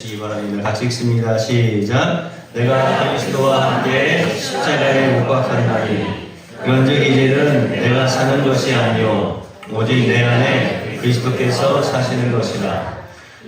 시기 바랍니다. 같이 읽습니다. 시작. 내가 그리스도와 함께 십자가에 못 박혔나니 그런즉 이제는 내가 사는 것이 아니요 오직 내 안에 그리스도께서 사시는 것이라.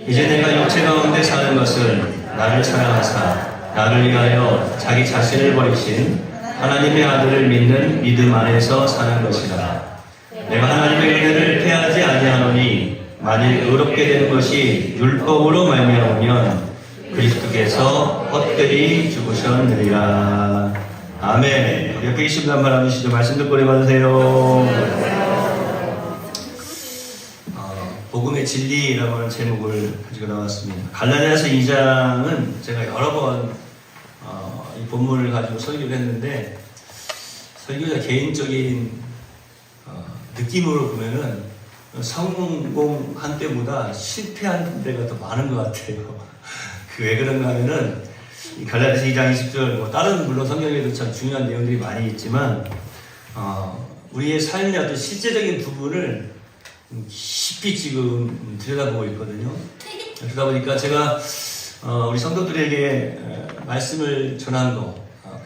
이제 내가 육체 가운데 사는 것은 나를 사랑하사 나를 위하여 자기 자신을 버리신 하나님의 아들을 믿는 믿음 안에서 사는 것이라. 내가 하나님의 은혜를 패하지 아니하노니 만일 의롭게 되는 것이 율법으로 말미암으면 그리스도께서 헛되이 죽으셨느니라. 아멘. 옆에 계신 분 한번 해주시죠. 말씀 듣고 받으세요. 복음의 진리라고 하는 제목을 가지고 나왔습니다. 갈라디아서 2장은 제가 여러 번 이 본문을 가지고 설교를 했는데 설교자 개인적인 느낌으로 보면은 성공한 때보다 실패한 때가 더 많은 것 같아요. 그 왜 그런가 하면은 이 갈라디아서 2장 20절 다른 물론 성경에도 참 중요한 내용들이 많이 있지만 우리의 삶의 어떤 실제적인 부분을 깊이 지금 들여다보고 있거든요. 그러다 보니까 제가 우리 성도들에게 말씀을 전한 거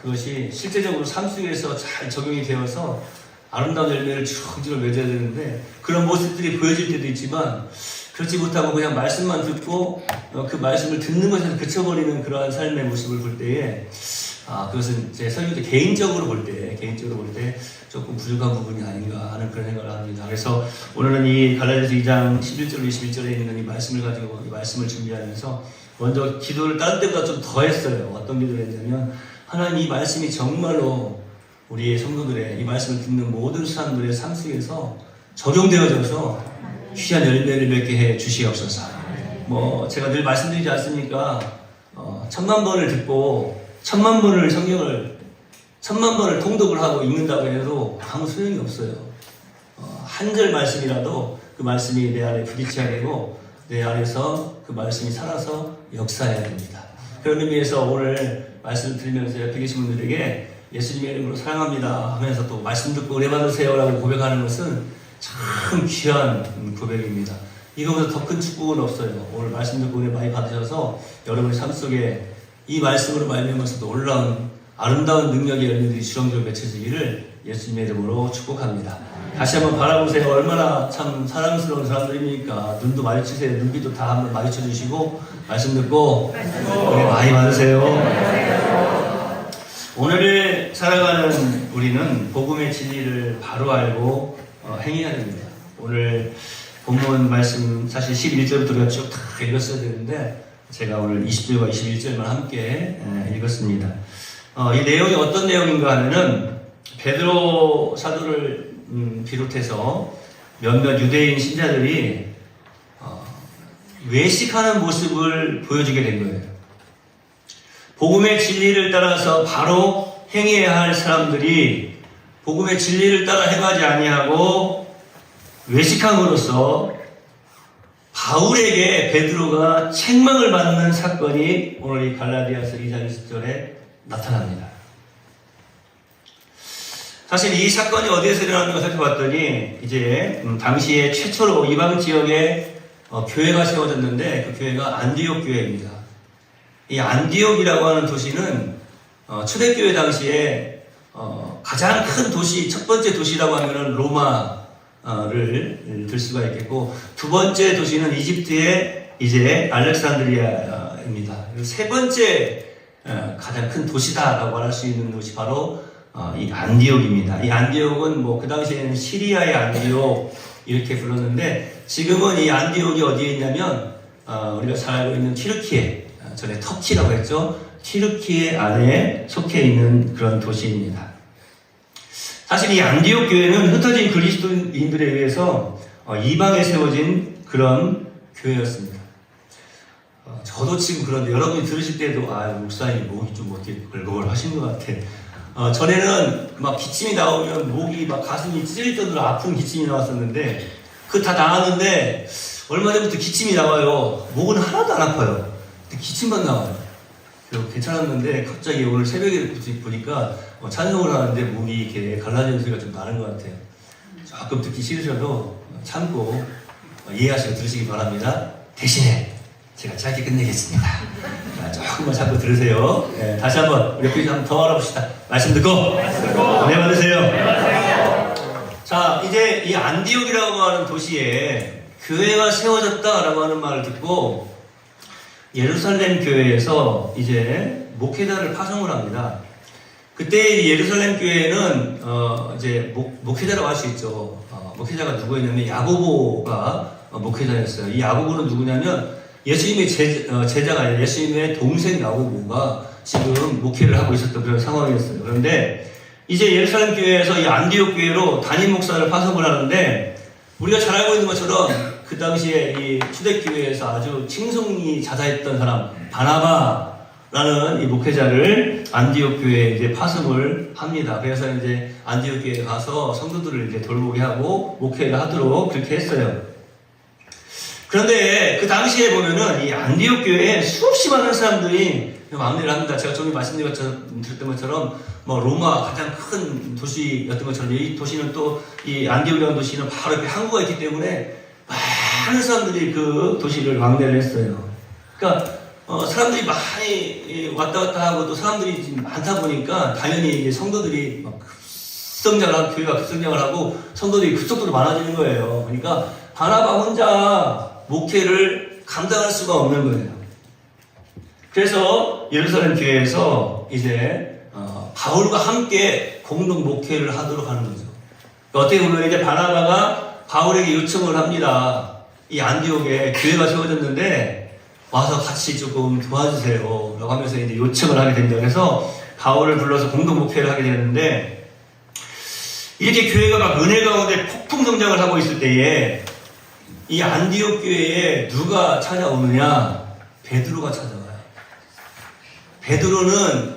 그것이 실제적으로 삶 속에서 잘 적용이 되어서 아름다운 열매를 주렁주렁 맺어야 되는데 그런 모습들이 보여질 때도 있지만 그렇지 못하고 그냥 말씀만 듣고 그 말씀을 듣는 것에서 그쳐버리는 그러한 삶의 모습을 볼 때에 그것은 제 설교도 개인적으로 볼 때 조금 부족한 부분이 아닌가 하는 그런 생각을 합니다. 그래서 오늘은 이 갈라디아서 2장 11절 21절에 있는 이 말씀을 가지고 이 말씀을 준비하면서 먼저 기도를 다른 때보다 좀 더 했어요. 어떤 기도를 했냐면 하나님 이 말씀이 정말로 우리의 성도들의 이 말씀을 듣는 모든 사람들의 삶 속에서 적용되어져서 귀한 열매를 맺게 해 주시옵소서. 제가 늘 말씀드리지 않습니까? 1000만 번을 듣고 1000만 번을 성경을 1000만 번을 통독을 하고 읽는다고 해도 아무 소용이 없어요. 한 절 말씀이라도 그 말씀이 내 안에 부딪혀야 되고 내 안에서 그 말씀이 살아서 역사해야 됩니다. 그런 의미에서 오늘 말씀을 들으면서 옆에 계신 분들에게 예수님의 이름으로 사랑합니다 하면서 또 말씀 듣고 은혜 받으세요 라고 고백하는 것은 참 귀한 고백입니다. 이거보다 더 큰 축복은 없어요. 오늘 말씀 듣고 은혜 많이 받으셔서 여러분의 삶 속에 이 말씀으로 말미암아서 놀라운 아름다운 능력의 열매들이 주렁주렁 맺혀지기를 예수님의 이름으로 축복합니다. 다시 한번 바라보세요. 얼마나 참 사랑스러운 사람들입니까? 눈도 마주치세요. 눈빛도 다 한번 마주쳐 주시고 말씀 듣고 은혜 많이 받으세요. 오늘을 살아가는 우리는 복음의 진리를 바로 알고 행해야 됩니다. 오늘 본문 말씀 사실 11절부터 우리가 쭉 다 읽었어야 되는데 제가 오늘 20절과 21절만 함께 읽었습니다. 이 내용이 어떤 내용인가 하면은 베드로 사도를 비롯해서 몇몇 유대인 신자들이 외식하는 모습을 보여주게 된 거예요. 복음의 진리를 따라서 바로 행해야 할 사람들이 복음의 진리를 따라 행하지 아니하고 외식함으로써 바울에게 베드로가 책망을 받는 사건이 오늘 이 갈라디아서 2장 20절에 나타납니다. 사실 이 사건이 어디에서 일어났는가 살펴봤더니 이제 당시에 최초로 이방 지역에 교회가 세워졌는데 그 교회가 안디옥 교회입니다. 이 안디옥이라고 하는 도시는 초대교회 당시에 가장 큰 도시, 첫 번째 도시라고 하면 로마를 들 수가 있겠고 두 번째 도시는 이집트의 이제 알렉산드리아입니다. 그리고 세 번째 가장 큰 도시다라고 할 수 있는 곳이 바로 이 안디옥입니다. 이 안디옥은 그 당시에는 시리아의 안디옥 이렇게 불렀는데 지금은 이 안디옥이 어디에 있냐면 우리가 잘 알고 있는 튀르키예, 전에 터키라고 했죠. 튀르키예 안에 속해 있는 그런 도시입니다. 사실 이 안디옥 교회는 흩어진 그리스도인들에 의해서 이방에 세워진 그런 교회였습니다. 저도 지금 그런데 여러분이 들으실 때도 목사님 목이 좀 어떻게 걸걸걸 하신 것 같아. 전에는 막 기침이 나오면 목이 막 가슴이 찢을 정도로 아픈 기침이 나왔었는데 그거 다 나왔는데 얼마 전부터 기침이 나와요. 목은 하나도 안 아파요. 근데 기침만 나와요. 괜찮았는데 갑자기 오늘 새벽에 보니까 찬송을 하는데 목이 이렇게 갈라지는 소리가 좀 나는 것 같아요. 조금 듣기 싫으셔도 참고 이해하시고 들으시기 바랍니다. 대신에 제가 짧게 끝내겠습니다. 자, 조금만 잡고 들으세요. 네, 다시 한번 우리 옆에 한번 더 알아봅시다. 말씀 듣고 은혜 받으세요. 자, 이제 이 안디옥이라고 하는 도시에 교회가 세워졌다라고 하는 말을 듣고 예루살렘 교회에서 이제 목회자를 파송을 합니다. 그때 예루살렘 교회는 이제 목회자라고 할 수 있죠. 목회자가 누구였냐면 야고보가 목회자였어요. 이 야고보는 누구냐면 예수님의 제자가 아니라 예수님의 동생 야고보가 지금 목회를 하고 있었던 그런 상황이었어요. 그런데 이제 예루살렘 교회에서 이 안디옥 교회로 담임 목사를 파송을 하는데 우리가 잘 알고 있는 것처럼 그 당시에 이 초대교회에서 아주 칭송이 자자했던 사람 바나바라는 이 목회자를 안디옥 교회에 이제 파송을 합니다. 그래서 이제 안디옥 교회에 가서 성도들을 이제 돌보게 하고 목회를 하도록 그렇게 했어요. 그런데 그 당시에 보면은 이 안디옥 교회에 수없이 많은 사람들이 왕래를 합니다. 제가 전에 말씀드렸던 것처럼 뭐 로마 가장 큰 도시였던 것처럼 이 도시는 또 이 안디옥이라는 도시는 바로 옆에 항구가 있기 때문에 많은 사람들이 그 도시를 왕래를 했어요. 그러니까 사람들이 많이 왔다 갔다 하고 또 사람들이 많다 보니까 당연히 이제 성도들이 막 급성장을 하고 교회가 급성장을 하고 성도들이 급속도로 많아지는 거예요. 그러니까 바나바 혼자 목회를 감당할 수가 없는 거예요. 그래서 예루살렘 교회에서 이제 바울과 함께 공동 목회를 하도록 하는 거죠. 어떻게 보면 이제 바나바가 바울에게 요청을 합니다. 이 안디옥에 교회가 세워졌는데 와서 같이 조금 도와주세요 라고 하면서 이제 요청을 하게 됩니다. 그래서 바울을 불러서 공동 목회를 하게 되는데 이렇게 교회가 막 은혜 가운데 폭풍 성장을 하고 있을 때에 이 안디옥 교회에 누가 찾아오느냐? 베드로가 찾아와요. 베드로는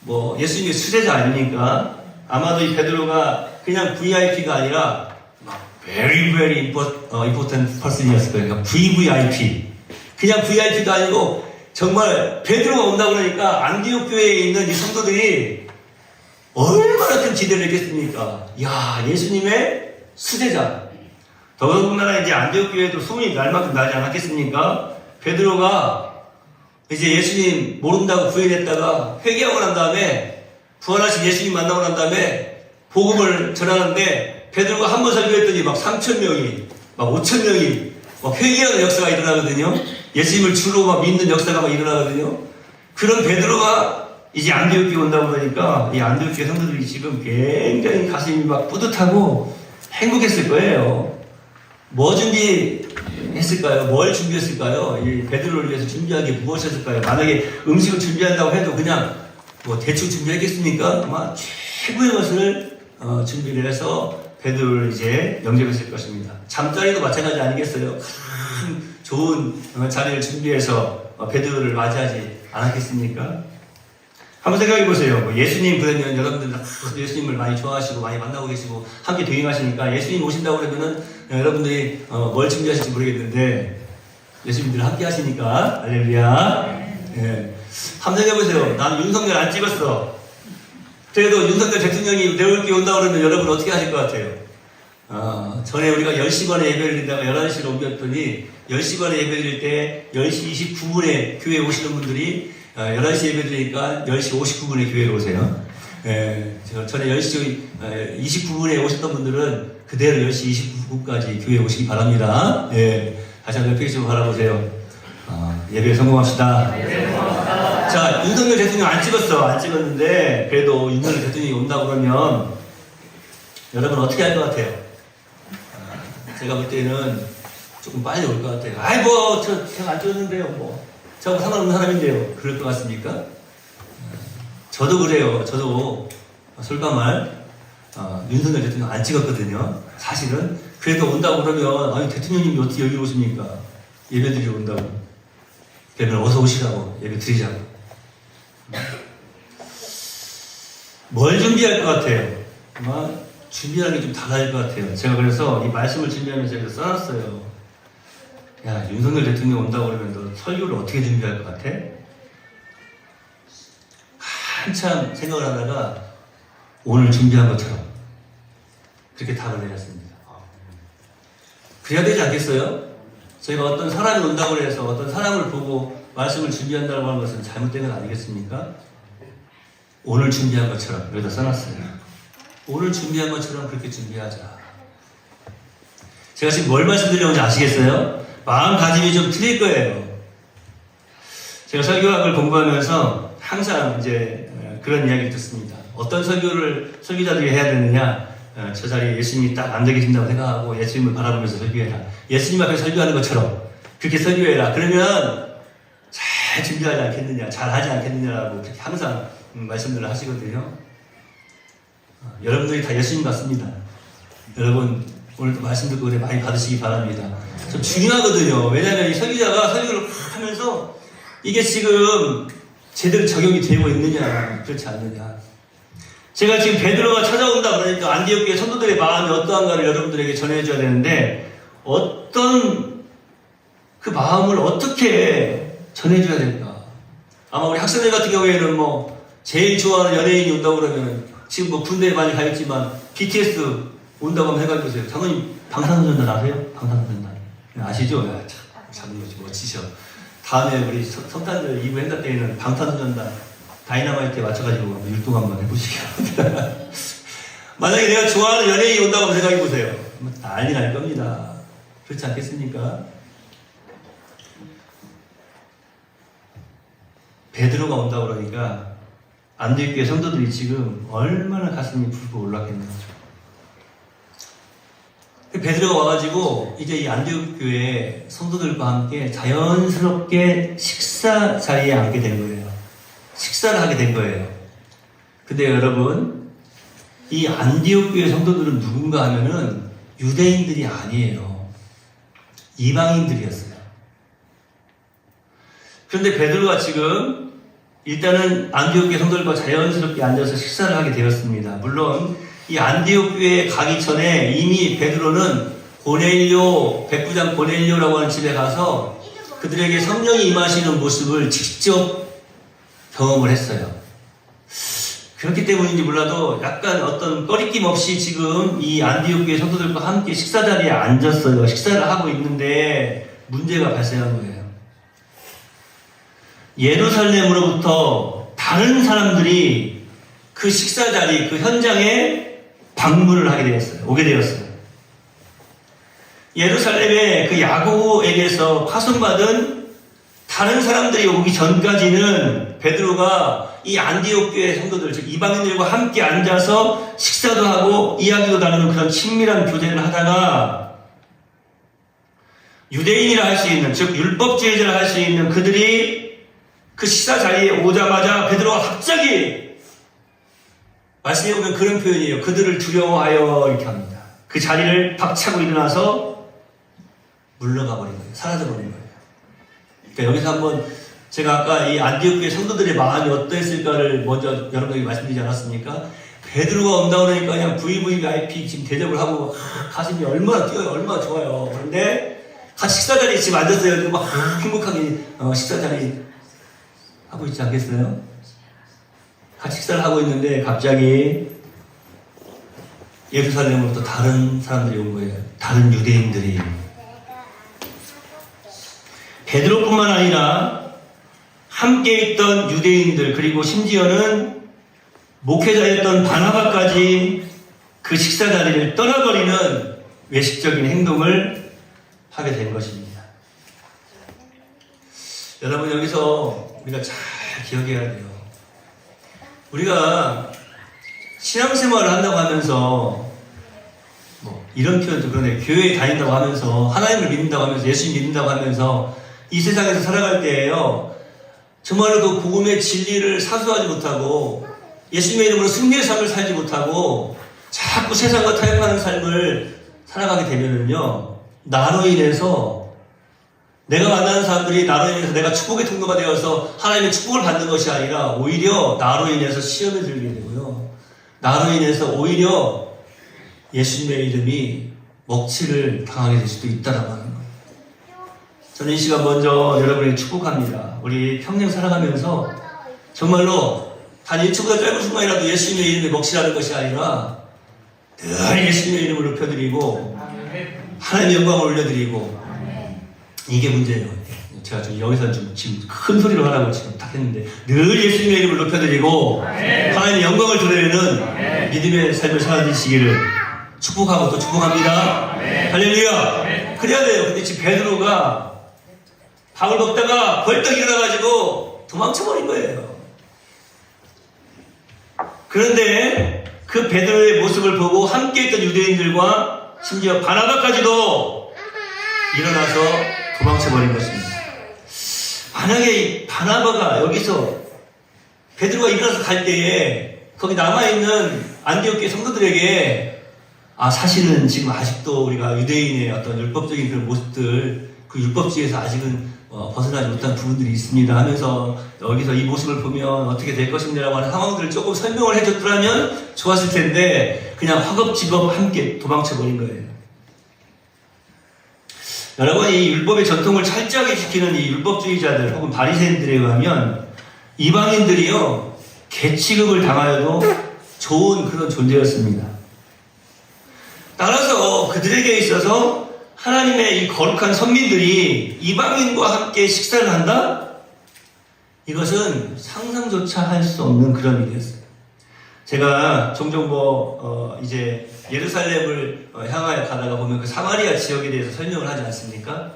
뭐 예수님의 수제자 아닙니까? 아마도 이 베드로가 그냥 VIP가 아니라 막 very very important person이었을 거예요. 그러니까 VVIP. 그냥 VIP도 아니고 정말 베드로가 온다고 그러니까 안디옥 교회에 있는 이 성도들이 얼마나 큰 기대를 했겠습니까? 야, 예수님의 수제자. 더군다나 이제 안디옥 교회도 소문이 날 만큼 나지 않았겠습니까? 베드로가 이제 예수님 모른다고 부인했다가 회개하고 난 다음에 부활하신 예수님 만나고 난 다음에 복음을 전하는데 베드로가 한 번 설교했더니 막 3,000명이 막 5,000명이 막 회개하는 역사가 일어나거든요. 예수님을 주로 막 믿는 역사가 막 일어나거든요. 그런 베드로가 이제 안디옥 교회 온다고 그러니까 이 안디옥 교회 성도들이 지금 굉장히 가슴이 막 뿌듯하고 행복했을 거예요. 뭐 준비했을까요? 뭘 준비했을까요? 이 베드로를 위해서 준비한 게 무엇이었을까요? 만약에 음식을 준비한다고 해도 그냥 뭐 대충 준비했겠습니까? 아마 최고의 것을 준비를 해서 베드로를 이제 영접했을 것입니다. 잠자리도 마찬가지 아니겠어요? 큰 좋은 자리를 준비해서 베드로를 맞이하지 않았겠습니까? 한번 생각해 보세요. 뭐 예수님 그러면 여러분들 예수님을 많이 좋아하시고 많이 만나고 계시고 함께 동행하시니까 예수님 오신다고 그러면은 여러분들이 뭘 준비하실지 모르겠는데 예수님들 함께 하시니까 할렐루야. 예. 한번 생각해 보세요. 나는 윤석열 안 찍었어. 그래도 윤석열 대통령이 내올게 온다고 그러면 여러분 어떻게 하실 것 같아요? 전에 우리가 10시간에 예배를 드리다가 11시로 옮겼더니 10시간에 예배 드릴 때 10시 29분에 교회에 오시는 분들이 11시 예배 드리니까 10시 59분에 교회에 오세요. 전에 10시 29분에 오셨던 분들은 그대로 10시 29분까지 교회에 오시기 바랍니다. 다시 한번 페이스 좀 바라보세요. 예배에 성공합시다. 자, 윤석열 대통령 안 찍었는데 그래도 윤석열 대통령이 온다고 그러면 여러분 어떻게 할 것 같아요? 제가 볼 때는 조금 빨리 올 것 같아요. 아이 뭐 제가 안 찍었는데요. 뭐 저하고 상관없는 사람인데요. 그럴 것 같습니까? 저도 그래요. 저도 솔직말 윤석열 대통령 안 찍었거든요. 사실은. 그래도 온다고 그러면 아니 대통령님이 어떻게 여기 오십니까? 예배 드리러 온다고. 그러면 어서 오시라고 예배 드리자고. 뭘 준비할 것 같아요? 아마 준비하는 게 좀 달라질 것 같아요. 제가 그래서 이 말씀을 준비하면서 제가 써놨어요. 야, 윤석열 대통령 온다고 그러면 너 설교를 어떻게 준비할 것 같아? 한참 생각을 하다가 오늘 준비한 것처럼 그렇게 답을 내렸습니다. 그래야 되지 않겠어요? 저희가 어떤 사람이 온다고 해서 어떤 사람을 보고 말씀을 준비한다고 하는 것은 잘못된 건 아니겠습니까? 오늘 준비한 것처럼 여기다 써놨어요. 오늘 준비한 것처럼 그렇게 준비하자. 제가 지금 뭘 말씀드리려는지 아시겠어요? 마음가짐이 좀 틀릴 거예요. 제가 설교학을 공부하면서 항상 이제 그런 이야기를 듣습니다. 어떤 설교자들이 해야 되느냐? 저 자리에 예수님이 딱 앉아 계신다고 생각하고 예수님을 바라보면서 설교해라. 예수님 앞에 설교하는 것처럼 그렇게 설교해라. 그러면 잘 준비하지 않겠느냐, 잘 하지 않겠느냐라고 그렇게 항상 말씀들을 하시거든요. 여러분들이 다 예수님 같습니다. 여러분 오늘도 말씀 듣고 은혜 많이 받으시기 바랍니다. 좀 중요하거든요. 왜냐하면 이 설교자가 설교를 하면서 이게 지금 제대로 적용이 되고 있느냐, 그렇지 않느냐. 제가 지금 베드로가 찾아온다 그러니까 안디옥 교회 성도들의 마음이 어떠한가를 여러분들에게 전해줘야 되는데 어떤 그 마음을 어떻게 전해줘야 될까? 아마 우리 학생들 같은 경우에는 뭐 제일 좋아하는 연예인이 온다고 그러면 지금 뭐 군대에 많이 가있지만 BTS 온다고 한번 해가지고요. 장로님 방탄소년단 아세요? 방탄소년단 아시죠? 야, 참 멋지셔. 다음에 우리 성탄절 2부 행사 때에는 방탄소년단 다이너마이트에 맞춰가지고 율동 한번 해보시기 바랍니다. 만약에 내가 좋아하는 연예인이 온다고 한번 생각해보세요. 난리 날 겁니다. 그렇지 않겠습니까? 베드로가 온다고 그러니까 안디옥 교회 성도들이 지금 얼마나 가슴이 불고 올랐겠는지. 베드로가 와가지고 이제 이 안디옥 교회 성도들과 함께 자연스럽게 식사 자리에 앉게 된 거예요. 식사를 하게 된 거예요. 근데 여러분, 이 안디옥 교회 성도들은 누군가 하면은 유대인들이 아니에요. 이방인들이었어요. 그런데 베드로가 지금 일단은 안디옥 교회 성도들과 자연스럽게 앉아서 식사를 하게 되었습니다. 물론 이 안디옥 교회에 가기 전에 이미 베드로는 고넬료, 백부장 고넬료라고 하는 집에 가서 그들에게 성령이 임하시는 모습을 직접 경험을 했어요. 그렇기 때문인지 몰라도 약간 어떤 꺼리낌 없이 지금 이 안디옥 교회 성도들과 함께 식사 자리에 앉았어요. 식사를 하고 있는데 문제가 발생한 거예요. 예루살렘으로부터 다른 사람들이 그 식사 자리, 그 현장에 방문을 하게 되었어요. 오게 되었어요. 예루살렘의 그 야고보에게서 파송받은 다른 사람들이 오기 전까지는 베드로가 이 안디옥 교회 성도들, 즉 이방인들과 함께 앉아서 식사도 하고 이야기도 나누는 그런 친밀한 교제를 하다가 유대인이라 할 수 있는, 즉 율법주의자라 할 수 있는 그들이 그 식사 자리에 오자마자 베드로가 갑자기 말씀해 보면 그런 표현이에요. 그들을 두려워하여 이렇게 합니다. 그 자리를 박차고 일어나서 물러가 버린 거예요. 사라져 버린 거예요. 그러니까 여기서 한번 제가 아까 이 안디옥 교회 성도들의 마음이 어떠했을까를 먼저 여러분에게 말씀드리지 않았습니까? 베드로가 온다고 그러니까 그냥 VVIP 지금 대접을 하고 가슴이 얼마나 뛰어요. 얼마나 좋아요. 그런데 같이 식사 자리에 지금 앉았어요. 그리고 막 행복하게 식사 자리 하고 있지 않겠어요? 같이 식사를 하고 있는데 갑자기 예루살렘으로부터 다른 사람들이 온 거예요. 다른 유대인들이. 베드로뿐만 아니라 함께 있던 유대인들 그리고 심지어는 목회자였던 바나바까지 그 식사 자리를 떠나버리는 외식적인 행동을 하게 된 것입니다. 여러분 여기서 우리가 잘 기억해야 돼요. 우리가 신앙생활을 한다고 하면서 뭐 이런 표현도 그러네. 교회에 다닌다고 하면서 하나님을 믿는다고 하면서 예수님 믿는다고 하면서 이 세상에서 살아갈 때에요. 정말로 그 복음의 진리를 사수하지 못하고 예수님의 이름으로 승리의 삶을 살지 못하고 자꾸 세상과 타협하는 삶을 살아가게 되면은요. 나로 인해서 내가 만나는 사람들이 나로 인해서 내가 축복의 통로가 되어서 하나님의 축복을 받는 것이 아니라 오히려 나로 인해서 시험에 들게 되고요. 나로 인해서 오히려 예수님의 이름이 먹칠을 당하게 될 수도 있다라고 하는 거예요. 저는 이 시간 먼저 여러분에게 축복합니다. 우리 평생 살아가면서 정말로 단 1초보다 짧은 순간이라도 예수님의 이름에 먹칠하는 것이 아니라 늘 예수님의 이름을 높여드리고 하나님의 영광을 올려드리고 이게 문제예요. 제가 좀 여기서 지금 큰 소리로 하라고 지금 딱 했는데 늘 예수님의 이름을 높여드리고 하나님의 영광을 드리는 믿음의 삶을 살아주시기를 축복하고 또 축복합니다. 할렐루야. 그래야 돼요. 근데 지금 베드로가 밥을 먹다가 벌떡 일어나가지고 도망쳐버린 거예요. 그런데 그 베드로의 모습을 보고 함께 있던 유대인들과 심지어 바나바까지도 일어나서 도망쳐버린 것입니다. 만약에 이 바나바가 여기서 베드로가 일어나서 갈 때에 거기 남아있는 안디옥교회 성도들에게 사실은 지금 아직도 우리가 유대인의 어떤 율법적인 그런 모습들, 그 율법주의에서 아직은 벗어나지 못한 부분들이 있습니다 하면서 여기서 이 모습을 보면 어떻게 될 것인가라고 하는 상황들을 조금 설명을 해줬더라면 좋았을 텐데 그냥 허겁지겁 함께 도망쳐버린 거예요. 여러분, 이 율법의 전통을 철저하게 지키는 이 율법주의자들 혹은 바리새인들에 의하면 이방인들이요 개취급을 당하여도 좋은 그런 존재였습니다. 따라서 그들에게 있어서 하나님의 이 거룩한 선민들이 이방인과 함께 식사를 한다? 이것은 상상조차 할 수 없는 그런 일이었어요. 제가 종종 이제 예루살렘을 향하여 가다가 보면 그 사마리아 지역에 대해서 설명을 하지 않습니까?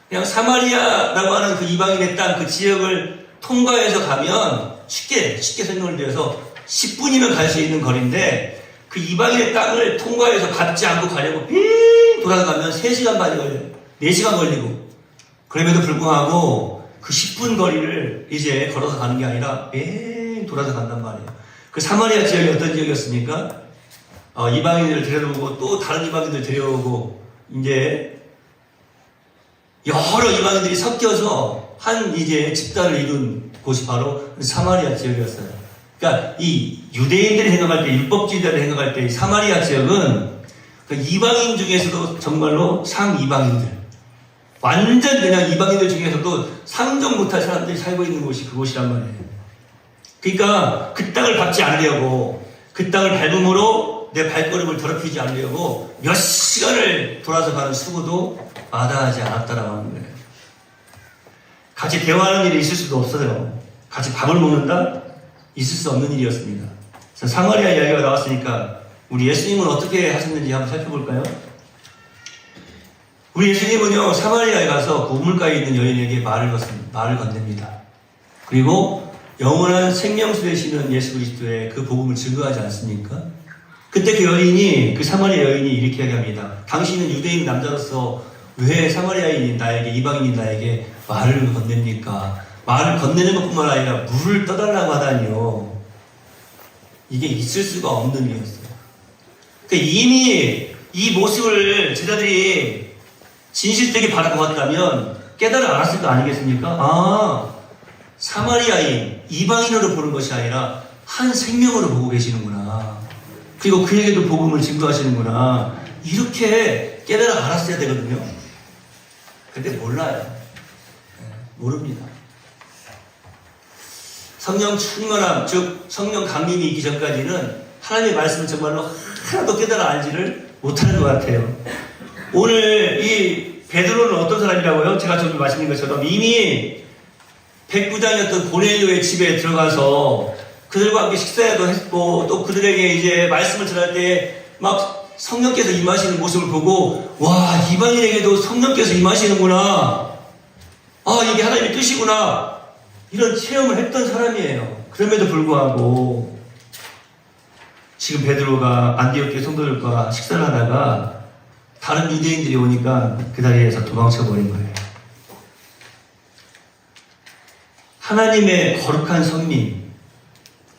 그냥 사마리아라고 하는 그 이방인의 땅 그 지역을 통과해서 가면 쉽게 설명을 드려서 10분이면 갈 수 있는 거리인데 그 이방인의 땅을 통과해서 밟지 않고 가려고 빙 돌아가면 3시간 반이 걸려요. 4시간 걸리고. 그럼에도 불구하고 그 10분 거리를 이제 걸어서 가는 게 아니라 빙 돌아서 간단 말이에요. 그 사마리아 지역이 어떤 지역이었습니까? 이방인을 데려오고 또 다른 이방인들 데려오고 이제 여러 이방인들이 섞여서 한 이제 집단을 이룬 곳이 바로 사마리아 지역이었어요. 그러니까 이 유대인들이 생각할 때, 율법주의자들이 생각할 때 이 사마리아 지역은 그 이방인 중에서도 정말로 상이방인들, 완전 그냥 이방인들 중에서도 상종 못할 사람들이 살고 있는 곳이 그곳이란 말이에요. 그러니까 그 땅을 밟지 않으려고, 그 땅을 밟음으로 내 발걸음을 더럽히지 않으려고 몇 시간을 돌아서 가는 수고도 마다하지 않았다라고 하는 거예요. 같이 대화하는 일이 있을 수도 없어요. 같이 밥을 먹는다? 있을 수 없는 일이었습니다. 사마리아 이야기가 나왔으니까 우리 예수님은 어떻게 하셨는지 한번 살펴볼까요? 우리 예수님은요 사마리아에 가서 그 우물가에 있는 여인에게 말을 건넵니다. 그리고 영원한 생명수 되시는 예수 그리스도의 그 복음을 증거하지 않습니까? 그때 그 사마리아 여인이 이렇게 이야기합니다. 당신은 유대인 남자로서 왜 사마리아인인 나에게, 이방인인 나에게 말을 건넵니까? 말을 건네는 것뿐만 아니라 물을 떠달라고 하다니요. 이게 있을 수가 없는 일이었어요. 그러니까 이미 이 모습을 제자들이 진실되게 바라보았다면 깨달아 알았을 거 아니겠습니까? 사마리아인, 이방인으로 보는 것이 아니라 한 생명으로 보고 계시는구나. 그리고 그에게도 복음을 증거하시는구나. 이렇게 깨달아 알았어야 되거든요. 근데 몰라요. 모릅니다. 성령 충만함, 즉 성령 강림이 있기 전까지는 하나님의 말씀을 정말로 하나도 깨달아 알지를 못하는 것 같아요. 오늘 이 베드로는 어떤 사람이라고요? 제가 좀 말씀드린 것처럼 이미 백부장이었던 고넬료의 집에 들어가서 그들과 함께 식사도 했고 또 그들에게 이제 말씀을 전할 때 막 성령께서 임하시는 모습을 보고 와, 이방인에게도 성령께서 임하시는구나. 이게 하나님의 뜻이구나. 이런 체험을 했던 사람이에요. 그럼에도 불구하고 지금 베드로가 안디옥교회 성도들과 식사를 하다가 다른 유대인들이 오니까 그 자리에서 도망쳐버린 거예요. 하나님의 거룩한 선민,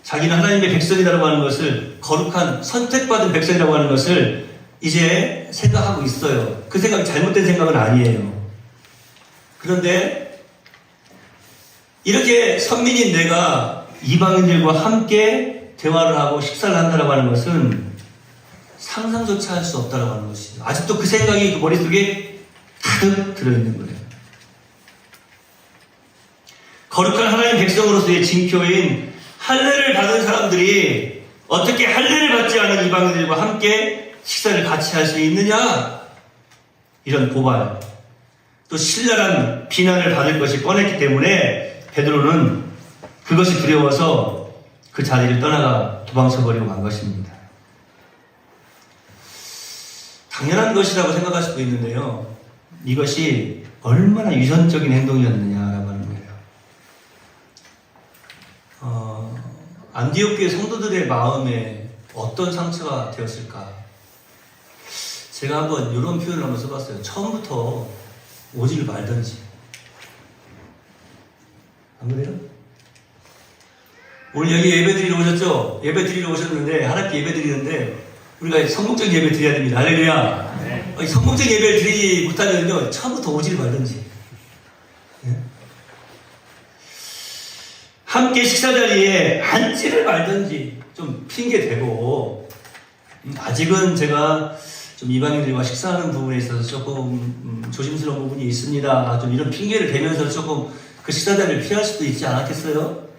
자기는 하나님의 백성이라고 하는 것을, 거룩한 선택받은 백성이라고 하는 것을 이제 생각하고 있어요. 그 생각이 잘못된 생각은 아니에요. 그런데 이렇게 선민인 내가 이방인들과 함께 대화를 하고 식사를 한다고 하는 것은 상상조차 할 수 없다고 하는 것이죠. 아직도 그 생각이 그 머릿속에 가득 들어있는 거예요. 거룩한 하나님 백성으로서의 징표인 할례를 받은 사람들이 어떻게 할례를 받지 않은 이방인들과 함께 식사를 같이 할 수 있느냐? 이런 고발. 또 신랄한 비난을 받을 것이 뻔했기 때문에 베드로는 그것이 두려워서 그 자리를 떠나가 도망쳐버리고 만 것입니다. 당연한 것이라고 생각할 수도 있는데요. 이것이 얼마나 유선적인 행동이었느냐라고 하는 거예요. 안디옥 교회 성도들의 마음에 어떤 상처가 되었을까? 제가 한번 이런 표현을 한번 써봤어요. 처음부터 오지를 말던지. 안 그래요? 오늘 여기 예배 드리러 오셨죠? 예배 드리러 오셨는데, 하나님께 예배 드리는데, 우리가 성공적인 예배 드려야 됩니다. 할렐루야. 네. 성공적인 예배를 드리지 못하면요, 처음부터 오지를 말던지. 네? 함께 식사 자리에 앉지를 말던지, 좀 핑계대고, 아직은 제가 좀 이방인들과 식사하는 부분에 있어서 조금 조심스러운 부분이 있습니다. 좀 이런 핑계를 대면서 조금 그 식사 자리를 피할 수도 있지 않았겠어요?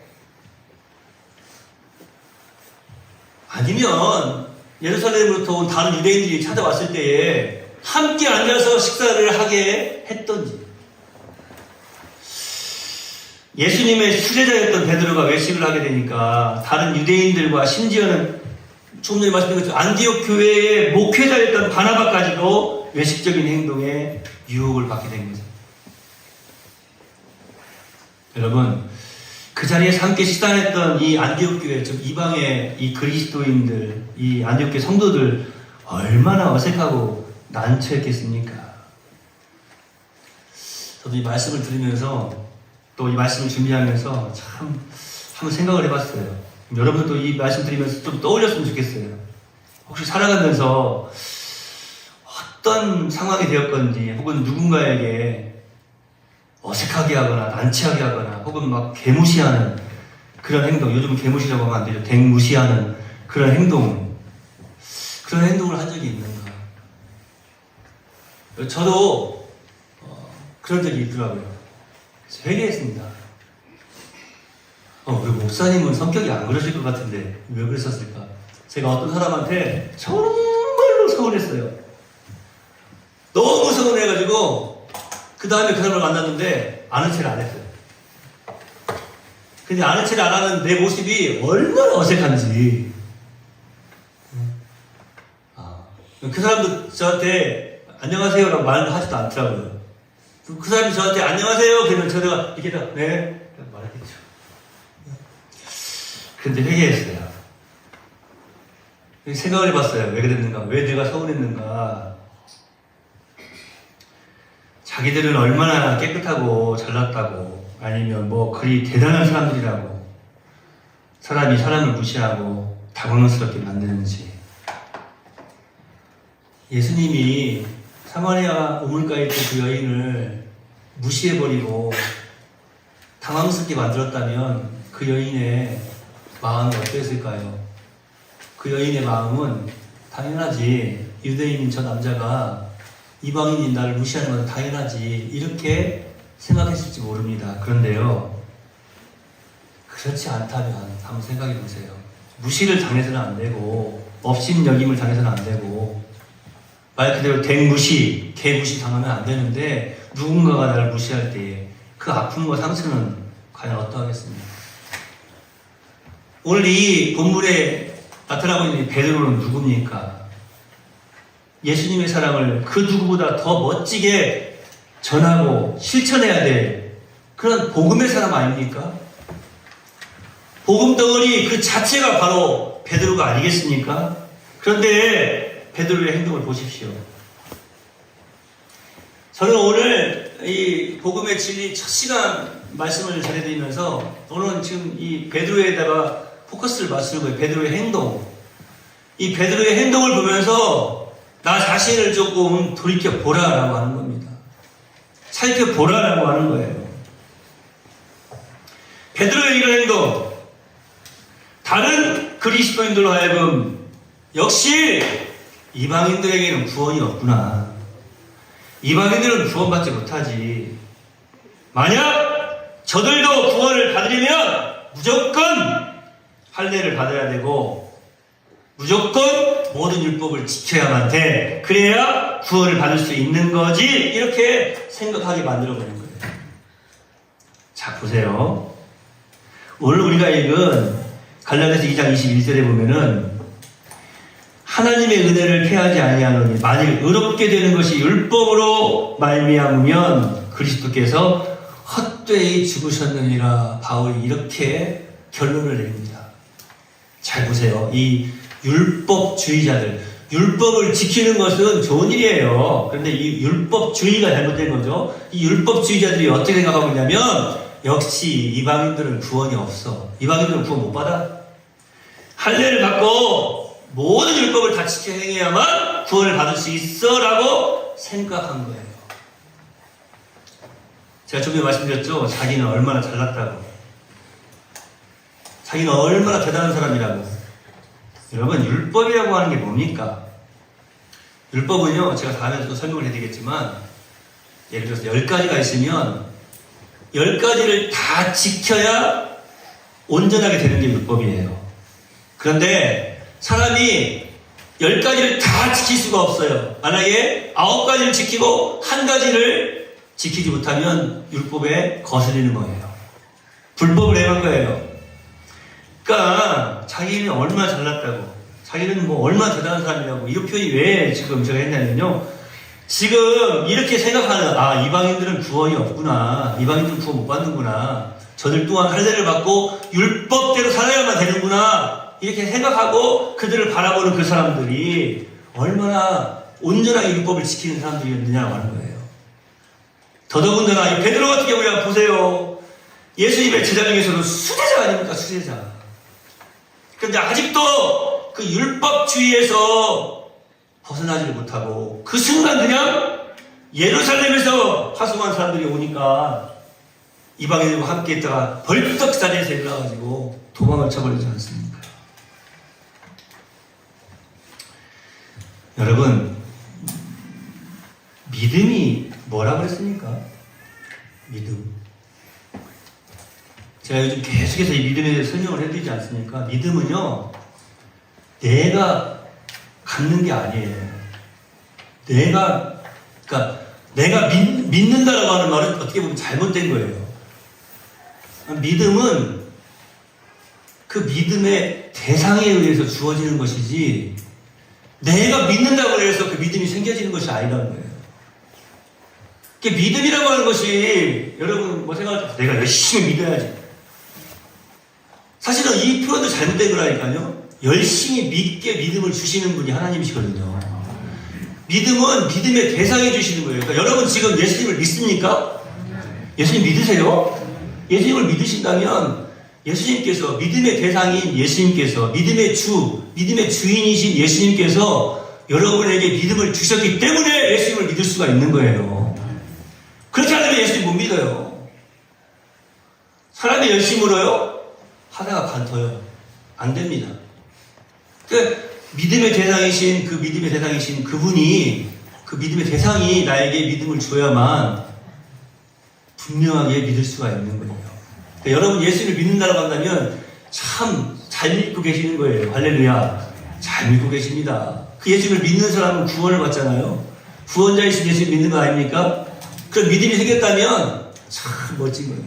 아니면 예루살렘으로부터 온 다른 유대인들이 찾아왔을 때에 함께 앉아서 식사를 하게 했던지. 예수님의 수제자였던 베드로가 외식을 하게 되니까 다른 유대인들과 심지어는 조금 전에 말씀드린 것처럼 안디옥 교회의 목회자였던 바나바까지도 외식적인 행동에 유혹을 받게 된 거죠. 여러분, 그 자리에서 함께 식사했던 이 안디옥 교회, 즉 이방의 이 그리스도인들, 이 안디옥 교회 성도들 얼마나 어색하고 난처했겠습니까? 저도 이 말씀을 들으면서 또 이 말씀을 준비하면서 참 한번 생각을 해봤어요. 여러분도 이 말씀 드리면서 좀 떠올렸으면 좋겠어요. 혹시 살아가면서 어떤 상황이 되었건지, 혹은 누군가에게 어색하게 하거나 난처하게 하거나 혹은 막 개무시하는 그런 행동, 요즘은 개무시라고 하면 안 되죠. 댕무시하는 그런 행동을 한 적이 있는가? 저도 그런 적이 있더라고요. 회개했습니다. 우리 목사님은 성격이 안 그러실 것 같은데 왜 그러셨을까? 제가 어떤 사람한테 정말로 서운했어요. 너무 서운해가지고 그 다음에 그 사람을 만났는데 아는 체를 안 했어요. 근데 아는 체를 안 하는 내 모습이 얼마나 어색한지. 그 사람도 저한테 안녕하세요라고 말을 하지도 않더라고요. 그 사람이 저한테 안녕하세요 그러면 제가 이렇게 다 네 말했겠죠. 근데 회개했어요. 생각을 해봤어요. 왜 그랬는가? 왜 내가 서운했는가? 자기들은 얼마나 깨끗하고 잘났다고, 아니면 뭐 그리 대단한 사람들이라고 사람이 사람을 무시하고 당황스럽게 만드는지. 예수님이 사마리아 우물가에 있던 그 여인을 무시해버리고 당황스럽게 만들었다면 그 여인의 마음이 어땠을까요? 그 여인의 마음은 당연하지, 유대인인 저 남자가 이방인인 나를 무시하는 건 당연하지, 이렇게 생각했을지 모릅니다. 그런데요, 그렇지 않다면 한번 생각해 보세요. 무시를 당해서는 안 되고 업신여김을 당해서는 안 되고 말 그대로 댕무시, 개무시 당하면 안 되는데, 누군가가 나를 무시할 때에 그 아픔과 상처는 과연 어떠하겠습니까? 오늘 이 본문에 나타나고 있는 베드로는 누굽니까? 예수님의 사랑을 그 누구보다 더 멋지게 전하고 실천해야 될 그런 복음의 사람 아닙니까? 복음 덩어리 그 자체가 바로 베드로가 아니겠습니까? 그런데 베드로의 행동을 보십시오. 저는 오늘 이 복음의 진리 첫 시간 말씀을 전해드리면서 오늘은 지금 이 베드로에다가 포커스를 맞추는 거예요. 베드로의 행동. 이 베드로의 행동을 보면서 나 자신을 조금 돌이켜보라라고 하는 겁니다. 살펴보라라고 하는 거예요. 베드로의 이런 행동, 다른 그리스도인들로 하여금 역시 이방인들에게는 구원이 없구나. 이방인들은 구원받지 못하지. 만약 저들도 구원을 받으려면 무조건 할례를 받아야 되고, 무조건 모든 율법을 지켜야만 돼. 그래야 구원을 받을 수 있는 거지. 이렇게 생각하게 만들어버린 거예요. 자, 보세요. 오늘 우리가 읽은 갈라디아서 2장 21절에 보면은 하나님의 은혜를 패하지 아니하노니 만일 의롭게 되는 것이 율법으로 말미암으면 그리스도께서 헛되이 죽으셨느니라. 바울이 이렇게 결론을 내립니다. 잘 보세요. 이 율법주의자들, 율법을 지키는 것은 좋은 일이에요. 그런데 이 율법주의가 잘못된 거죠. 이 율법주의자들이 어떻게 생각하고 있냐면 역시 이방인들은 구원이 없어. 이방인들은 구원 못 받아. 할례를 받고 모든 율법을 다 지켜 행해야만 구원을 받을 수 있어 라고 생각한 거예요. 제가 좀 전에 말씀드렸죠. 자기는 얼마나 잘났다고. 자기는 얼마나 대단한 사람이라고. 여러분, 율법이라고 하는 게 뭡니까? 율법은요, 제가 다음에 또 설명을 해드리겠지만, 예를 들어서 10가지가 있으면 10가지를 다 지켜야 온전하게 되는 게 율법이에요. 그런데 사람이 10가지를 다 지킬 수가 없어요. 만약에 9가지를 지키고 1가지를 지키지 못하면 율법에 거스리는 거예요. 불법을 행한 거예요. 그러니까 자기는 얼마나 잘났다고, 자기는 뭐 얼마나 대단한 사람이라고, 이 표현이 왜 지금 제가 했냐면요, 지금 이렇게 생각하는, 이방인들은 구원이 없구나, 이방인들은 구원 못 받는구나, 저들 또한 할례를 받고 율법대로 살아야만 되는구나, 이렇게 생각하고 그들을 바라보는 그 사람들이 얼마나 온전하게 율법을 지키는 사람들이었느냐고 하는 거예요. 더더군다나 이 베드로 같은 경우에 보세요. 예수님의 제자 중에서는 수제자 아닙니까? 수제자. 그런데 아직도 그 율법주의에서 벗어나지를 못하고 그 순간 그냥 예루살렘에서 하수한 사람들이 오니까 이방인들과 함께 있다가 벌떡 그 자리에서 일어나가지고 도망을 쳐버리지 않습니까? 여러분, 믿음이 뭐라고 그랬습니까? 믿음. 제가 요즘 계속해서 이 믿음에 대해서 설명을 해드리지 않습니까? 믿음은요, 내가 갖는 게 아니에요. 내가 믿는다라고 하는 말은 어떻게 보면 잘못된 거예요. 믿음은 그 믿음의 대상에 의해서 주어지는 것이지, 내가 믿는다고 해서 그 믿음이 생겨지는 것이 아니라는 거예요. 그 믿음이라고 하는 것이, 여러분 뭐 생각하죠? 내가 열심히 믿어야지. 사실은 이 표현도 잘못된 거라니까요. 열심히 믿게 믿음을 주시는 분이 하나님이시거든요. 믿음은 믿음의 대상이 주시는 거예요. 그러니까 여러분 지금 예수님을 믿습니까? 예수님 믿으세요? 예수님을 믿으신다면 예수님께서, 믿음의 대상인 예수님께서, 믿음의 주인이신 예수님께서 여러분에게 믿음을 주셨기 때문에 예수님을 믿을 수가 있는 거예요. 그렇지 않으면 예수님 못 믿어요. 사람이 열심으로요? 하다가 반터요. 안 됩니다. 믿음의 대상이신 그분이, 그 믿음의 대상이 나에게 믿음을 줘야만 분명하게 믿을 수가 있는 거예요. 그러니까 여러분 예수님을 믿는다고 한다면 참 잘 믿고 계시는 거예요. 할렐루야. 잘 믿고 계십니다. 그 예수님을 믿는 사람은 구원을 받잖아요. 구원자이신 예수님 믿는 거 아닙니까? 그런 믿음이 생겼다면 참 멋진 거예요.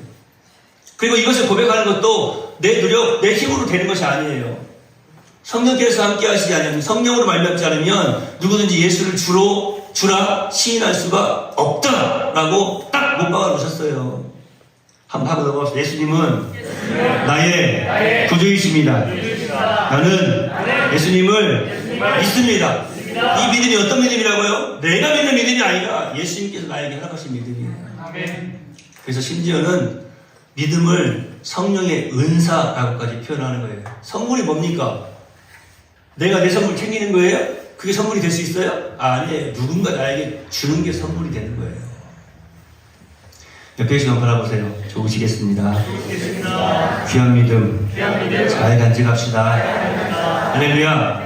그리고 이것을 고백하는 것도 내 노력, 내 힘으로 되는 것이 아니에요. 성령께서 함께 하시지 않으면, 성령으로 말미암지 않으면 누구든지 예수를 주라 시인할 수가 없다라고 딱 못박아 놓으셨어요. 한번 하고 넘어가서 예수님은 나의 구주이십니다. 나는 예수님을 믿습니다. 이 믿음이 어떤 믿음이라고요? 내가 믿는 믿음이 아니라 예수님께서 나에게 허락하신 믿음이에요. 그래서 심지어는 믿음을 성령의 은사라고까지 표현하는 거예요. 선물이 뭡니까? 내가 내 선물 챙기는 거예요? 그게 선물이 될 수 있어요? 아니에요. 누군가 나에게 주는 게 선물이 되는 거예요. 옆에 시간 바라보세요. 좋으시겠습니다. 귀한 믿음 잘 간직합시다. 할렐루야.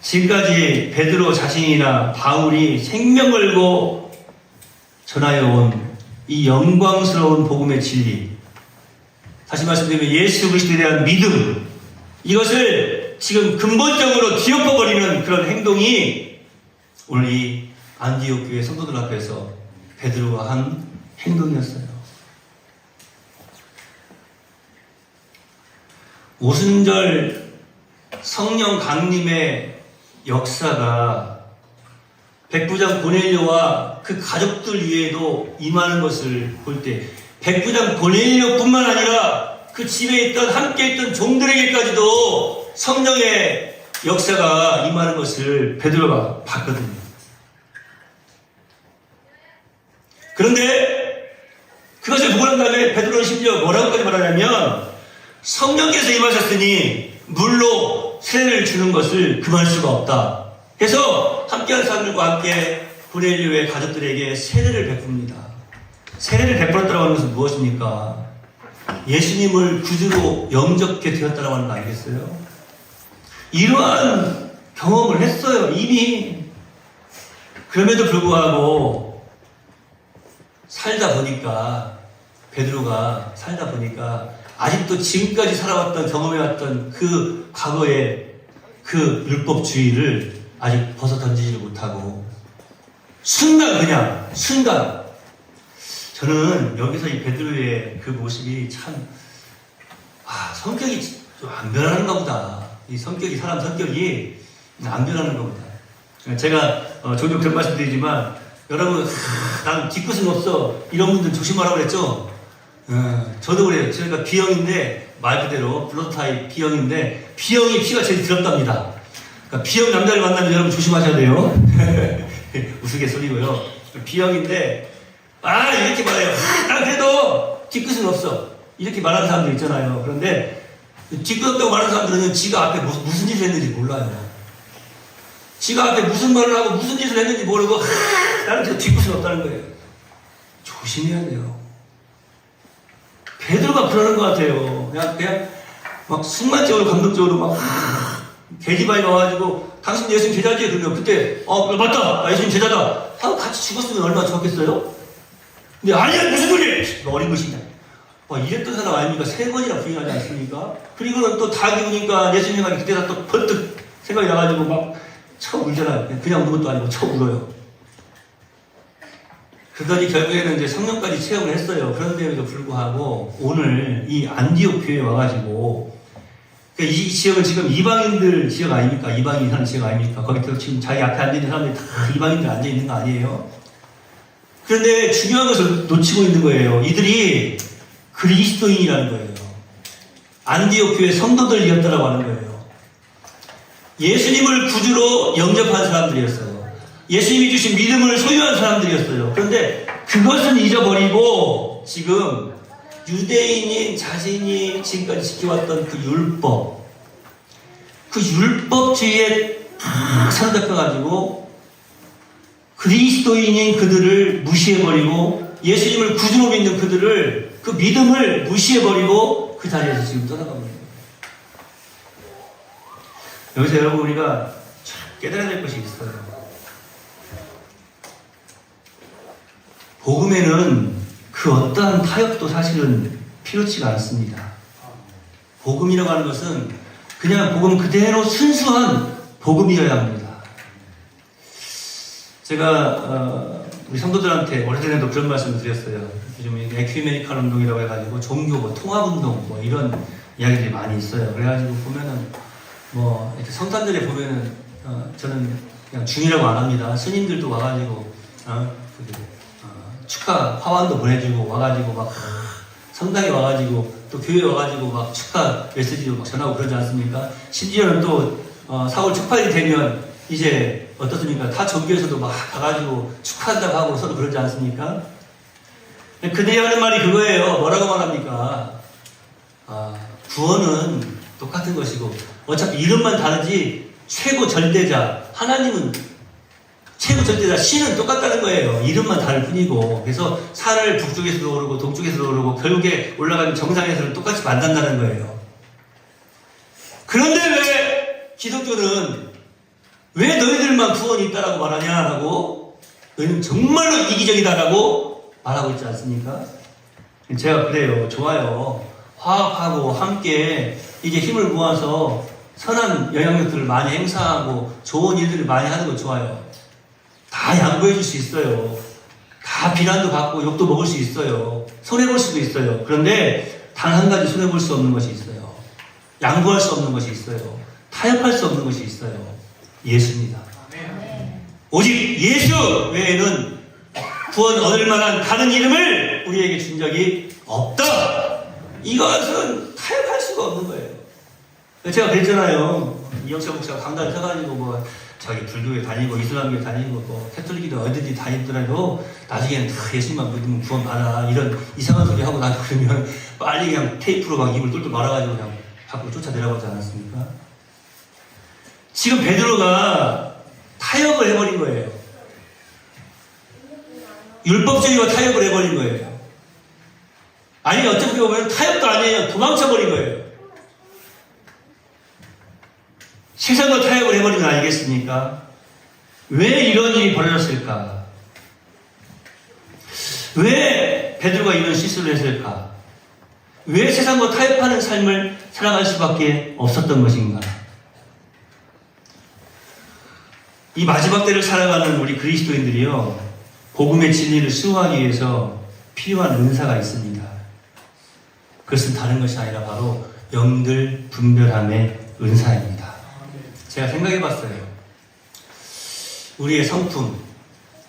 지금까지 베드로 자신이나 바울이 생명 걸고 전하여 온 이 영광스러운 복음의 진리, 다시 말씀드리면 예수 그리스도에 대한 믿음, 이것을 지금 근본적으로 뒤엎어버리는 그런 행동이 오늘 이 안디옥 교회 성도들 앞에서 베드로가 한 행동이었어요. 오순절 성령 강림의 역사가 백부장 고넬료와 그 가족들 위에도 임하는 것을 볼 때 백부장 고넬료뿐만 아니라 그 집에 있던 함께 있던 종들에게까지도 성령의 역사가 임하는 것을 베드로가 봤거든요. 그런데 그것을 보고 난 다음에 베드로는 심지어 뭐라고까지 말하냐면 성령께서 임하셨으니 물로 세례를 주는 것을 금할 수가 없다. 그래서 함께한 사람들과 함께 고넬료의 가족들에게 세례를 베풉니다. 세례를 베풀었다고 하는 것은 무엇입니까? 예수님을 구주로 영접게 되었다고 하는 거 아니겠어요? 이러한 경험을 했어요, 이미. 그럼에도 불구하고 살다 보니까 베드로가 살다 보니까 아직도 지금까지 살아왔던 경험해왔던 그 과거의 그 율법주의를 아직 벗어 던지지 못하고 순간 저는 여기서 이 베드로의 그 모습이 참 성격이 좀 안 변하는가 보다. 이 성격이 사람 성격이 안 변하는가 보다. 제가 종종 그런 말씀 드리지만 여러분 난 뒤끝은 없어 이런 분들 조심하라고 그랬죠. 저도 그래요. 저희가 B형인데 말 그대로 블러드 타입 B형인데 B형이 피가 제일 더럽답니다. 그러니까 B형 남자를 만나면 여러분 조심하셔야 돼요. 우스갯소리고요. B형인데 이렇게 말해요. 난 그래도 뒤끝은 없어 이렇게 말하는 사람들 있잖아요. 그런데 뒤끝 없다고 말하는 사람들은 지가 앞에 무슨 짓을 했는지 몰라요. 지가 앞에 무슨 말을 하고 무슨 짓을 했는지 모르고 나는 저 뒤끝은 없다는 거예요. 조심해야 돼요. 베드로가 그러는 것 같아요. 그냥 막 순간적으로 감동적으로 막 계집아이 와가지고 당신 예수님 제자지? 그러면 그때 맞다 나 예수님 제자다 하고 같이 죽었으면 얼마나 좋겠어요? 근데 아니야 무슨 소리야 어린 것이냐 이랬던 사람 아닙니까? 3번이나 부인하지 않습니까? 그리고는 또 닭이 우니까 예수님 생각이 그때 다 또 번뜩 생각이 나가지고 막 쳐 울잖아요. 그냥 우는 것도 아니고 쳐 울어요. 그러더니 결국에는 이제 성령까지 체험을 했어요. 그런데도 불구하고 오늘 이 안디옥 교회에 와가지고 이 지역은 지금 이방인들 지역 아닙니까? 이방인이 사는 지역 아닙니까? 거기 지금 자기 앞에 앉아있는 사람들이 다 이방인들 앉아있는 거 아니에요? 그런데 중요한 것을 놓치고 있는 거예요. 이들이 그리스도인이라는 거예요. 안디옥 교회 성도들이었다라고 하는 거예요. 예수님을 구주로 영접한 사람들이었어요. 예수님이 주신 믿음을 소유한 사람들이었어요. 그런데 그것은 잊어버리고 지금 유대인인 자신이 지금까지 지켜왔던 그 율법주의에 탁 사로잡혀가지고 그리스도인인 그들을 무시해버리고 예수님을 구주로 믿는 그들을 그 믿음을 무시해버리고 그 자리에서 지금 떠나가고 있는 거예요. 여기서 여러분 우리가 깨달아야 될 것이 있어요. 복음에는 그 어떠한 타협도 사실은 필요치가 않습니다. 복음이라고 하는 것은 그냥 복음 그대로 순수한 복음이어야 합니다. 제가 우리 성도들한테 오래전에도 그런 말씀을 드렸어요. 요즘 에큐메니컬 운동이라고 해가지고 종교 통합운동 이런 이야기들이 많이 있어요. 그래가지고 보면은 이렇게 성탄절에 보면은 저는 그냥 중이라고 안 합니다. 스님들도 와가지고 축하 화환도 보내주고 와가지고 막 성당에 와가지고 또 교회에 와가지고 막 축하 메시지도 막 전하고 그러지 않습니까? 심지어는 또 4월 초파일이 되면 이제 어떻습니까? 다 종교에서도 막 가가지고 축하한다고 하고 서로 그러지 않습니까? 그들이 하는 말이 그거예요. 뭐라고 말합니까? 구원은 똑같은 것이고 어차피 이름만 다르지 최고 절대자 하나님은 최고 절대자 신은 똑같다는 거예요. 이름만 다를 뿐이고. 그래서 산을 북쪽에서도 오르고 동쪽에서도 오르고 결국에 올라가는 정상에서는 똑같이 만난다는 거예요. 그런데 왜 기독교는 왜 너희들만 구원이 있다라고 말하냐라고 너희는 정말로 이기적이다라고 말하고 있지 않습니까? 제가 그래요. 좋아요. 화합하고 함께 이제 힘을 모아서 선한 영향력들을 많이 행사하고 좋은 일들을 많이 하는 거 좋아요. 다 양보해 줄 수 있어요. 다 비난도 받고 욕도 먹을 수 있어요. 손해볼 수도 있어요. 그런데 단 한 가지 손해볼 수 없는 것이 있어요. 양보할 수 없는 것이 있어요. 타협할 수 없는 것이 있어요. 예수입니다. 오직 예수 외에는 구원 얻을 만한 다른 이름을 우리에게 준 적이 없다. 이것은 타협할 수가 없는 거예요. 제가 그랬잖아요. 이영철 목사가 강단에 서가지고 뭐 자기 불교에 다니고 이슬람교에 다니고 뭐 캐톨릭이든 어디든지 다니더라도 나중에는 다 예수님만 믿으면 구원받아 이런 이상한 소리 하고 나서 그러면 빨리 그냥 테이프로 막 입을 똘똘 말아가지고 그냥 밖으로 쫓아내려가지 않았습니까? 지금 베드로가 타협을 해버린 거예요. 율법주의와 타협을 해버린 거예요. 아니 어떻게 보면 타협도 아니에요. 도망쳐버린 거예요. 세상과 타협을 해버린 거 아니겠습니까? 왜 이런 일이 벌어졌을까? 왜 베드로가 이런 실수를 했을까? 왜 세상과 타협하는 삶을 살아갈 수밖에 없었던 것인가? 이 마지막 때를 살아가는 우리 그리스도인들이요, 복음의 진리를 수호하기 위해서 필요한 은사가 있습니다. 그것은 다른 것이 아니라 바로 영들 분별함의 은사입니다. 제가 생각해 봤어요. 우리의 성품,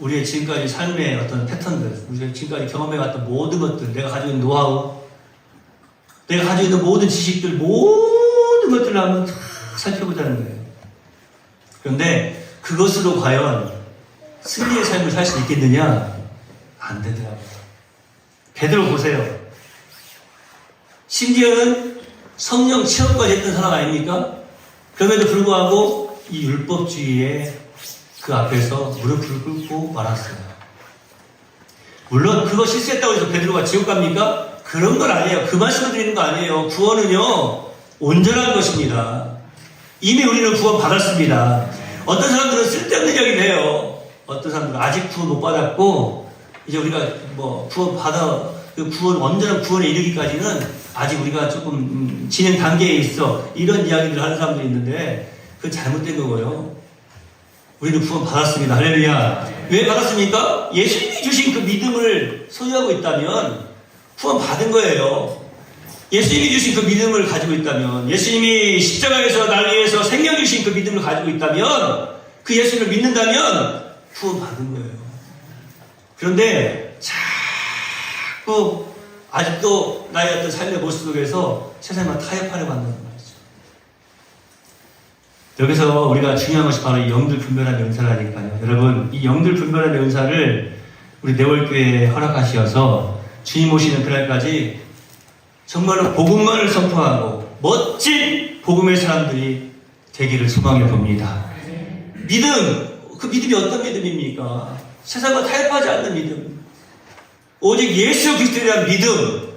우리의 지금까지 삶의 어떤 패턴들, 우리가 지금까지 경험해 왔던 모든 것들, 내가 가지고 있는 노하우, 내가 가지고 있는 모든 지식들, 모든 것들을 한번 다 살펴보자는 거예요. 그런데 그것으로 과연 승리의 삶을 살 수 있겠느냐? 안 되더라고요. 베드로 보세요. 심지어는 성령 체험까지 했던 사람 아닙니까? 그럼에도 불구하고 이 율법주의에 그 앞에서 무릎을 꿇고 말았어요. 물론 그거 실수했다고 해서 베드로가 지옥 갑니까? 그런 건 아니에요. 그 말씀을 드리는 거 아니에요. 구원은요, 온전한 것입니다. 이미 우리는 구원 받았습니다. 어떤 사람들은 쓸데없는 이야기를 해요. 어떤 사람들은 아직 구원 못 받았고, 이제 우리가 뭐 구원 받아, 그 구원, 온전한 구원에 이르기까지는 아직 우리가 조금 진행 단계에 있어. 이런 이야기들을 하는 사람들이 있는데, 그건 잘못된 거고요. 우리는 구원 받았습니다. 할렐루야. 왜 받았습니까? 예수님이 주신 그 믿음을 소유하고 있다면 구원 받은 거예요. 예수님이 주신 그 믿음을 가지고 있다면, 예수님이 십자가에서 날 위해서 생명 주신 그 믿음을 가지고 있다면, 그 예수님을 믿는다면 구원 받은 거예요. 그런데 자꾸 아직도 나의 어떤 삶의 모습 속에서 세상과 타협하려고 한다는 말이죠. 여기서 우리가 중요한 것이 바로 이 영들 분별함의 은사라니까요. 여러분, 이 영들 분별함의 은사를 우리 내월교회에 허락하시어서 주님 오시는 그날까지 정말로 복음만을 선포하고 멋진 복음의 사람들이 되기를 소망해 봅니다. 믿음, 그 믿음이 어떤 믿음입니까? 세상과 타협하지 않는 믿음. 오직 예수 그리스도에 대한 믿음,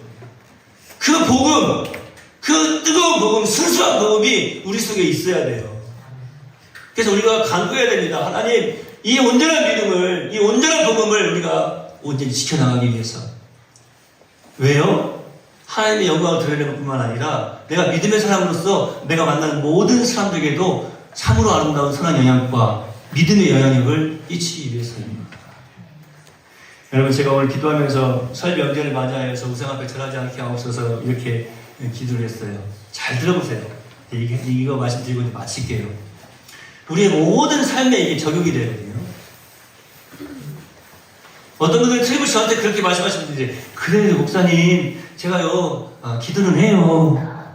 그 복음, 그 뜨거운 복음, 순수한 복음이 우리 속에 있어야 돼요. 그래서 우리가 간구해야 됩니다. 하나님, 이 온전한 믿음을, 이 온전한 복음을 우리가 온전히 지켜나가기 위해서. 왜요? 하나님의 영광을 드러내는 것뿐만 아니라 내가 믿음의 사람으로서 내가 만나는 모든 사람들에게도 참으로 아름다운 선한 영향과 믿음의 영향력을 끼치기 위해서입니다. 여러분, 제가 오늘 기도하면서 설 명절을 맞이하여서 우상 앞에 절하지 않게 하옵소서 이렇게 기도를 했어요. 잘 들어보세요. 이거 말씀드리고 이제 마칠게요. 우리의 모든 삶에 이게 적용이 되거든요. 어떤 분들은 틀림없이 저한테 그렇게 말씀하시는데, 그래요 목사님, 제가요 기도는 해요.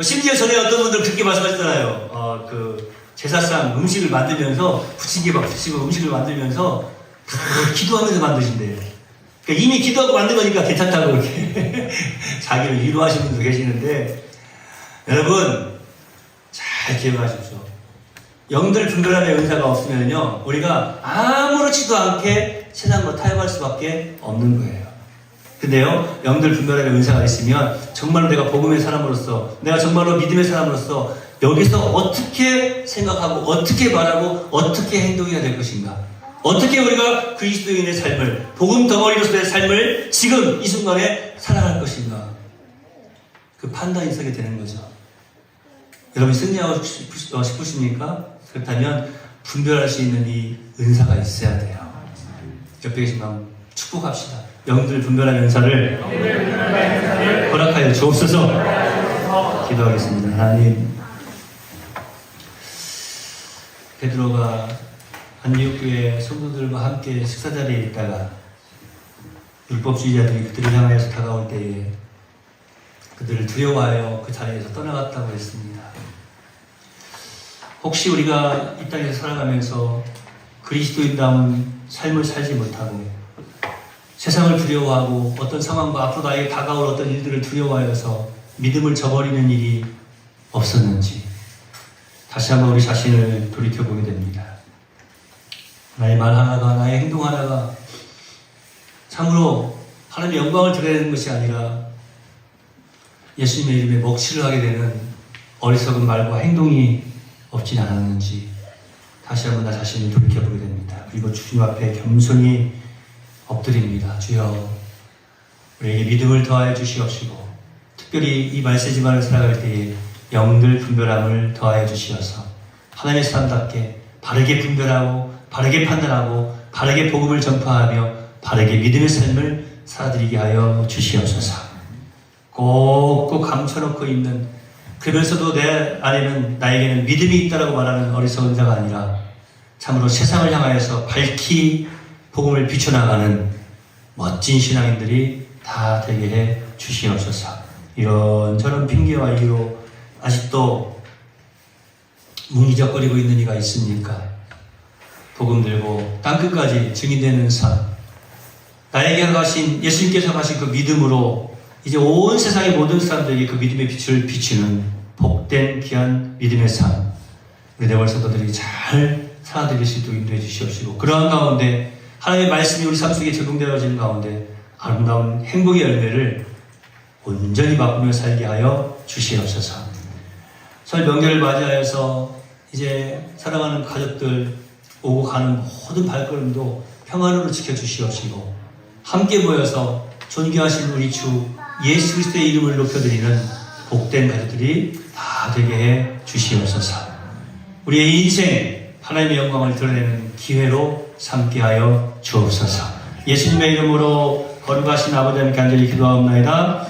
심지어 전에 어떤 분들 그렇게 말씀하셨잖아요. 그 제사상 음식을 만들면서 부침개 막 부치고 음식을 만들면서 다 기도하면서 만드신대요. 그러니까 이미 기도하고 만든 거니까 괜찮다고 이렇게 자기를 위로하시는 분도 계시는데, 여러분 잘 기억하십시오. 영들 분별함의 은사가 없으면요, 우리가 아무렇지도 않게 세상과 타협할 수밖에 없는 거예요. 근데요, 영들 분별함의 은사가 있으면 정말로 내가 복음의 사람으로서, 내가 정말로 믿음의 사람으로서 여기서 어떻게 생각하고 어떻게 말하고 어떻게 행동해야 될 것인가, 어떻게 우리가 그리스도인의 삶을, 복음 덩어리로서의 삶을 지금 이 순간에 살아갈 것인가, 그 판단이 서게 되는 거죠. 여러분이 승리하고 싶으십니까? 그렇다면 분별할 수 있는 이 은사가 있어야 돼요. 옆에 계신 분 축복합시다. 영들 분별하는 은사를 허락하여 주옵소서. 기도하겠습니다. 하나님, 베드로가 안디옥교회 성도들과 함께 식사 자리에 있다가 율법주의자들이 그들을 향하여서 다가올 때에 그들을 두려워하여 그 자리에서 떠나갔다고 했습니다. 혹시 우리가 이 땅에서 살아가면서 그리스도인다운 삶을 살지 못하고 세상을 두려워하고 어떤 상황과 앞으로 나에게 다가올 어떤 일들을 두려워하여서 믿음을 저버리는 일이 없었는지 다시 한번 우리 자신을 돌이켜보게 됩니다. 나의 말 하나가, 나의 행동 하나가 참으로 하나님의 영광을 드러내는 것이 아니라 예수님의 이름에 먹칠을 하게 되는 어리석은 말과 행동이 없진 않았는지 다시 한번 나 자신을 돌이켜보게 됩니다. 그리고 주님 앞에 겸손히 엎드립니다. 주여, 우리에게 믿음을 더하여 주시옵시고 특별히 이 말세지만을 살아갈 때에 영들 분별함을 더하여 주시어서 하나님의 사람답게 바르게 분별하고 바르게 판단하고 바르게 복음을 전파하며 바르게 믿음의 삶을 살아드리게 하여 주시옵소서. 꼭꼭 감춰놓고 있는, 그러면서도 내 안에는 나에게는 믿음이 있다라고 말하는 어리석은 자가 아니라 참으로 세상을 향하여서 밝히 복음을 비춰나가는 멋진 신앙인들이 다 되게 해 주시옵소서. 이런저런 핑계와 이유로 아직도 뭉기적거리고 있는 이가 있습니까? 복음 들고 땅끝까지 증인되는 삶, 나에게 가신 예수님께서 가신 그 믿음으로 이제 온 세상의 모든 사람들에게 그 믿음의 빛을 비추는 복된 귀한 믿음의 삶, 우리 내월 성도들이 잘 살아드릴 수 있도록 인도해 주시옵시고, 그러한 가운데 하나님의 말씀이 우리 삶 속에 적용되어지는 가운데 아름다운 행복의 열매를 온전히 맛보며 살게 하여 주시옵소서. 설 명절을 맞이하여서 이제 사랑하는 가족들 오고 가는 모든 발걸음도 평안으로 지켜주시옵시고, 함께 모여서 존귀하신 우리 주 예수 그리스도의 이름을 높여드리는 복된 가족들이 다 되게 해 주시옵소서. 우리의 인생 하나님의 영광을 드러내는 기회로 삼게 하여 주옵소서. 예수님의 이름으로 거룩하신 아버지 하나님께 간절히 기도하옵나이다.